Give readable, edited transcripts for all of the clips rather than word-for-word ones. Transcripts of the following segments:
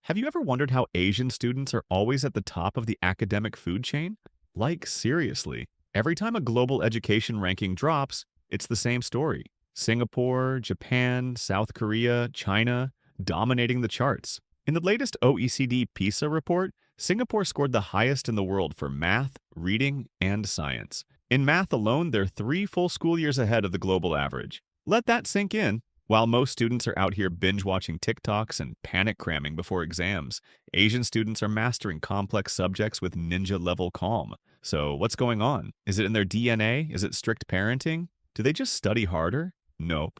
Have you ever wondered how Asian students are always at the top of the academic food chain? Like, seriously. Every time a global education ranking drops, it's the same story. Singapore, Japan, South Korea, China, dominating the charts. In the latest OECD PISA report, Singapore scored the highest in the world for math, reading, and science. In math alone, they're 3 full school years ahead of the global average. Let that sink in. While most students are out here binge-watching TikToks and panic cramming before exams, Asian students are mastering complex subjects with ninja-level calm. So what's going on? Is it in their DNA? Is it strict parenting? Do they just study harder? No.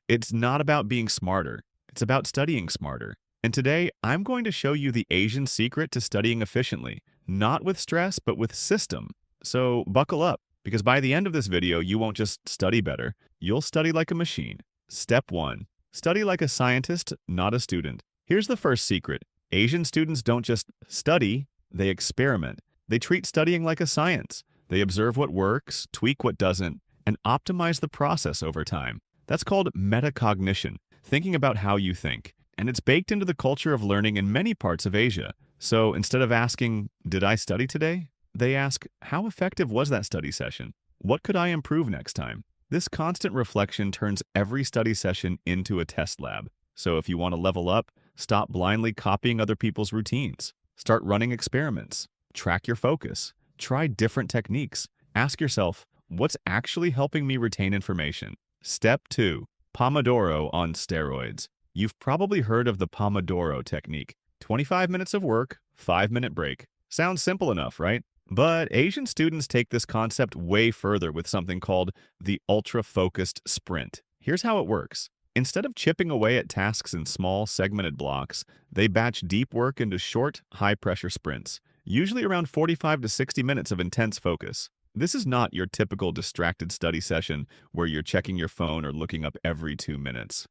It's not about being smarter. It's about studying smarter. And today, I'm going to show you the Asian secret to studying efficiently, not with stress, but with system. So buckle up, because by the end of this video, you won't just study better, you'll study like a machine. Step 1. Study like a scientist, not a student. Here's the first secret. Asian students don't just study, they experiment. They treat studying like a science. They observe what works, tweak what doesn't, and optimize the process over time. That's called metacognition, thinking about how you think. And it's baked into the culture of learning in many parts of Asia. So instead of asking, "Did I study today?" they ask, "How effective was that study session? What could I improve next time?" This constant reflection turns every study session into a test lab. So if you want to level up, stop blindly copying other people's routines. Start running experiments. Track your focus. Try different techniques. Ask yourself, what's actually helping me retain information? Step 2. Pomodoro on steroids. You've probably heard of the Pomodoro technique. 25 minutes of work, 5-minute break. Sounds simple enough, right? But Asian students take this concept way further with something called the ultra-focused sprint. Here's how it works. Instead of chipping away at tasks in small, segmented blocks, they batch deep work into short, high-pressure sprints, usually around 45 to 60 minutes of intense focus. This is not your typical distracted study session where you're checking your phone or looking up every 2 minutes.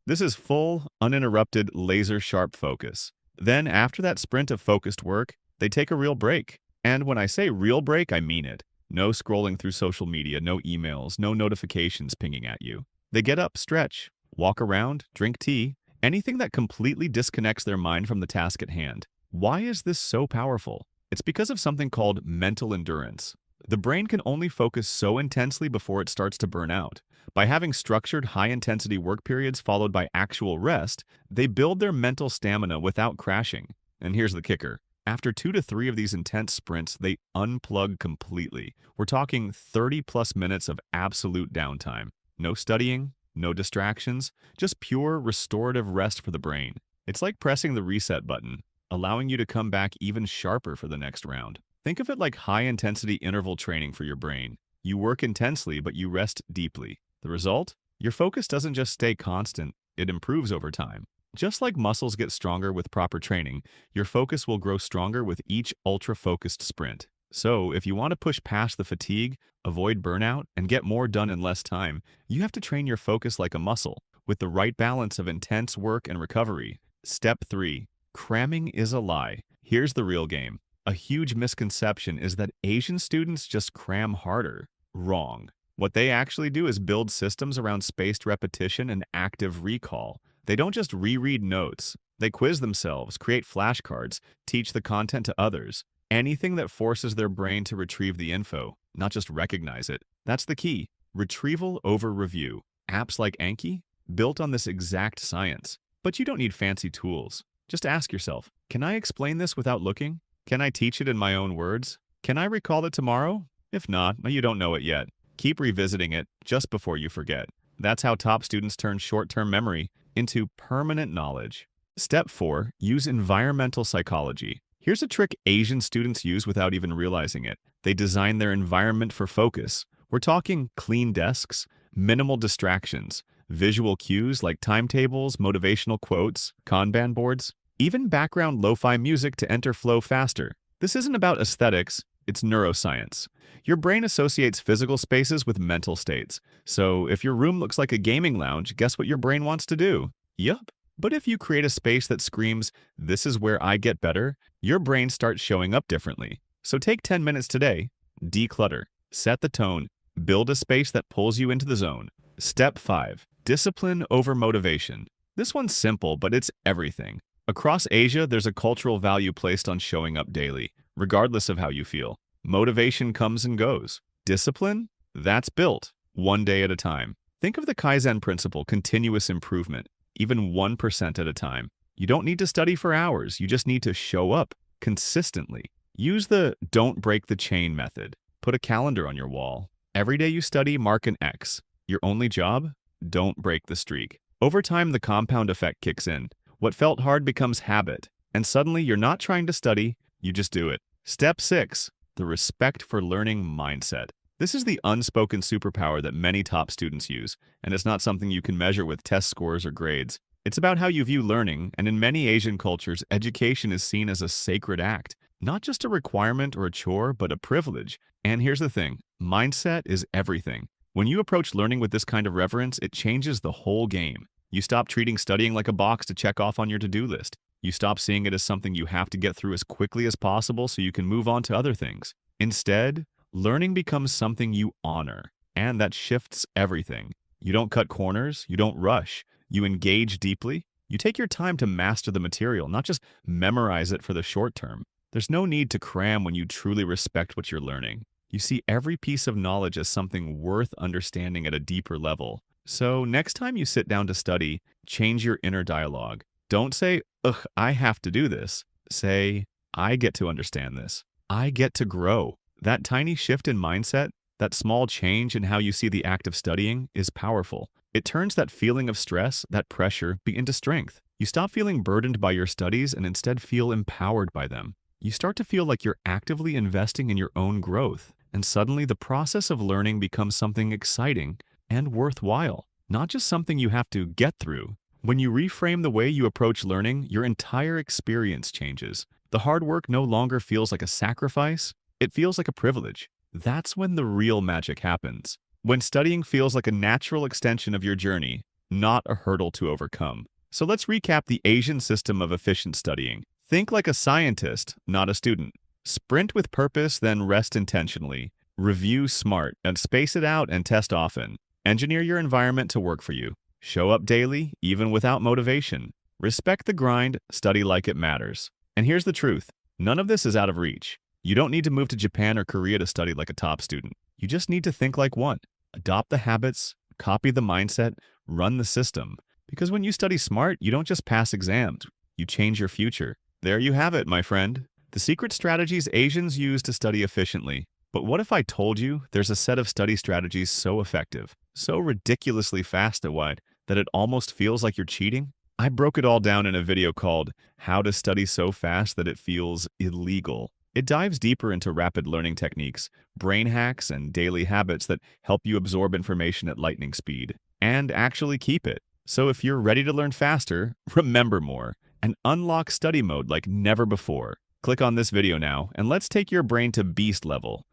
This is full, uninterrupted, laser-sharp focus. Then, after that sprint of focused work, they take a real break. And when I say real break, I mean it. No scrolling through social media, no emails, no notifications pinging at you. They get up, stretch, walk around, drink tea, anything that completely disconnects their mind from the task at hand. Why is this so powerful? It's because of something called mental endurance. The brain can only focus so intensely before it starts to burn out. By having structured high-intensity work periods followed by actual rest, they build their mental stamina without crashing. And here's the kicker. After 2 to 3 of these intense sprints, they unplug completely. We're talking 30-plus minutes of absolute downtime. No studying, no distractions, just pure restorative rest for the brain. It's like pressing the reset button, allowing you to come back even sharper for the next round. Think of it like high-intensity interval training for your brain. You work intensely, but you rest deeply. The result? Your focus doesn't just stay constant, it improves over time. Just like muscles get stronger with proper training, your focus will grow stronger with each ultra-focused sprint. So, if you want to push past the fatigue, avoid burnout, and get more done in less time, you have to train your focus like a muscle, with the right balance of intense work and recovery. Step 3. Cramming is a lie. Here's the real game. A huge misconception is that Asian students just cram harder. Wrong. What they actually do is build systems around spaced repetition and active recall. They don't just reread notes. They quiz themselves, create flashcards, teach the content to others. Anything that forces their brain to retrieve the info, not just recognize it. That's the key. Retrieval over review. Apps like Anki, built on this exact science. But you don't need fancy tools. Just ask yourself, can I explain this without looking? Can I teach it in my own words? Can I recall it tomorrow? If not, you don't know it yet. Keep revisiting it just before you forget. That's how top students turn short-term memory into permanent knowledge. Step 4. Use environmental psychology. Here's a trick Asian students use without even realizing it. They design their environment for focus. We're talking clean desks, minimal distractions, visual cues like timetables, motivational quotes, Kanban boards, even background lo-fi music to enter flow faster. This isn't about aesthetics, it's neuroscience. Your brain associates physical spaces with mental states. So if your room looks like a gaming lounge, guess what your brain wants to do? Yup. But if you create a space that screams, "This is where I get better," your brain starts showing up differently. So take 10 minutes today. Declutter. Set the tone. Build a space that pulls you into the zone. Step 5. Discipline over motivation. This one's simple, but it's everything. Across Asia, there's a cultural value placed on showing up daily, regardless of how you feel. Motivation comes and goes. Discipline? That's built, one day at a time. Think of the Kaizen principle, continuous improvement, even 1% at a time. You don't need to study for hours, you just need to show up consistently. Use the don't break the chain method. Put a calendar on your wall. Every day you study, mark an X. Your only job? Don't break the streak. Over time, the compound effect kicks in. What felt hard becomes habit, and suddenly you're not trying to study, you just do it. Step 6. The respect for learning mindset. This is the unspoken superpower that many top students use, and it's not something you can measure with test scores or grades. It's about how you view learning, and in many Asian cultures, education is seen as a sacred act, not just a requirement or a chore, but a privilege. And here's the thing, mindset is everything. When you approach learning with this kind of reverence, it changes the whole game. You stop treating studying like a box to check off on your to-do list. You stop seeing it as something you have to get through as quickly as possible so you can move on to other things. Instead, learning becomes something you honor, and that shifts everything. You don't cut corners, you don't rush, you engage deeply. You take your time to master the material, not just memorize it for the short term. There's no need to cram when you truly respect what you're learning. You see every piece of knowledge as something worth understanding at a deeper level. So next time you sit down to study, change your inner dialogue. Don't say, ugh, I have to do this. Say, I get to understand this. I get to grow. That tiny shift in mindset, that small change in how you see the act of studying is powerful. It turns that feeling of stress, that pressure, into strength. You stop feeling burdened by your studies and instead feel empowered by them. You start to feel like you're actively investing in your own growth. And suddenly the process of learning becomes something exciting and worthwhile, not just something you have to get through. When you reframe the way you approach learning, your entire experience changes. The hard work no longer feels like a sacrifice, it feels like a privilege. That's when the real magic happens. When studying feels like a natural extension of your journey, not a hurdle to overcome. So let's recap the Asian system of efficient studying. Think like a scientist, not a student. Sprint with purpose, then rest intentionally. Review smart, and space it out and test often. Engineer your environment to work for you. Show up daily, even without motivation. Respect the grind, study like it matters. And here's the truth, none of this is out of reach. You don't need to move to Japan or Korea to study like a top student. You just need to think like one. Adopt the habits, copy the mindset, run the system. Because when you study smart, you don't just pass exams, you change your future. There you have it, my friend. The secret strategies Asians use to study efficiently. But what if I told you there's a set of study strategies so effective, so ridiculously fast and wide, that it almost feels like you're cheating? I broke it all down in a video called How to Study So Fast That It Feels Illegal. It dives deeper into rapid learning techniques, brain hacks, and daily habits that help you absorb information at lightning speed and actually keep it. So if you're ready to learn faster, remember more, and unlock study mode like never before. Click on this video now, and let's take your brain to beast level.